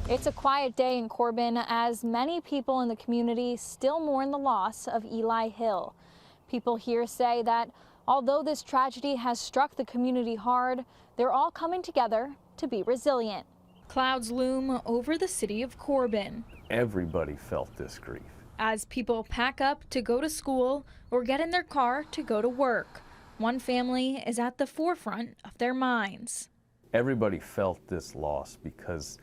It's a quiet day in Corbin as many people in the community still mourn the loss of Eli Hill. People here say that although this tragedy has struck the community hard, they're all coming together to be resilient. Clouds loom over the city of Corbin. Everybody felt this grief. As people pack up to go to school or get in their car to go to work, one family is at the forefront of their minds. Everybody felt this loss because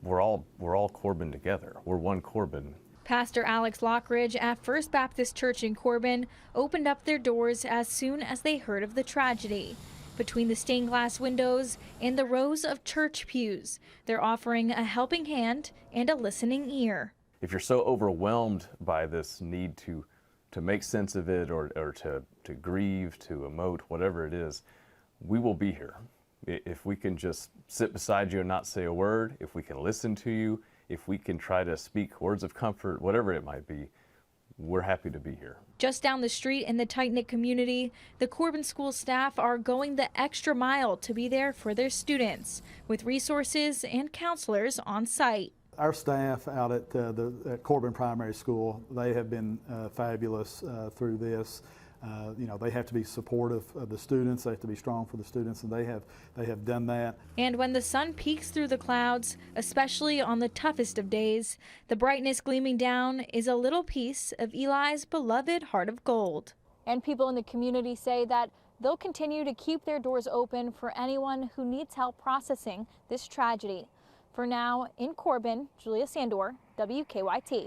we're all Corbin together. We're one Corbin. Pastor Alex Lockridge at First Baptist Church in Corbin opened up their doors as soon as they heard of the tragedy. Between the stained glass windows and the rows of church pews, they're offering a helping hand and a listening ear. If you're so overwhelmed by this need to make sense of it or to grieve, to emote, whatever it is, we will be here. If we can just sit beside you and not say a word, if we can listen to you, if we can try to speak words of comfort, whatever it might be, we're happy to be here. Just down the street in the tight-knit community, the Corbin School staff are going the extra mile to be there for their students, with resources and counselors on site. Our staff out at Corbin Primary School, they have been fabulous through this. They have to be supportive of the students, they have to be strong for the students, and they have done that. And when the sun peeks through the clouds, especially on the toughest of days, the brightness gleaming down is a little piece of Eli's beloved heart of gold. And people in the community say that they'll continue to keep their doors open for anyone who needs help processing this tragedy. For now, in Corbin, Julia Sandor, WKYT.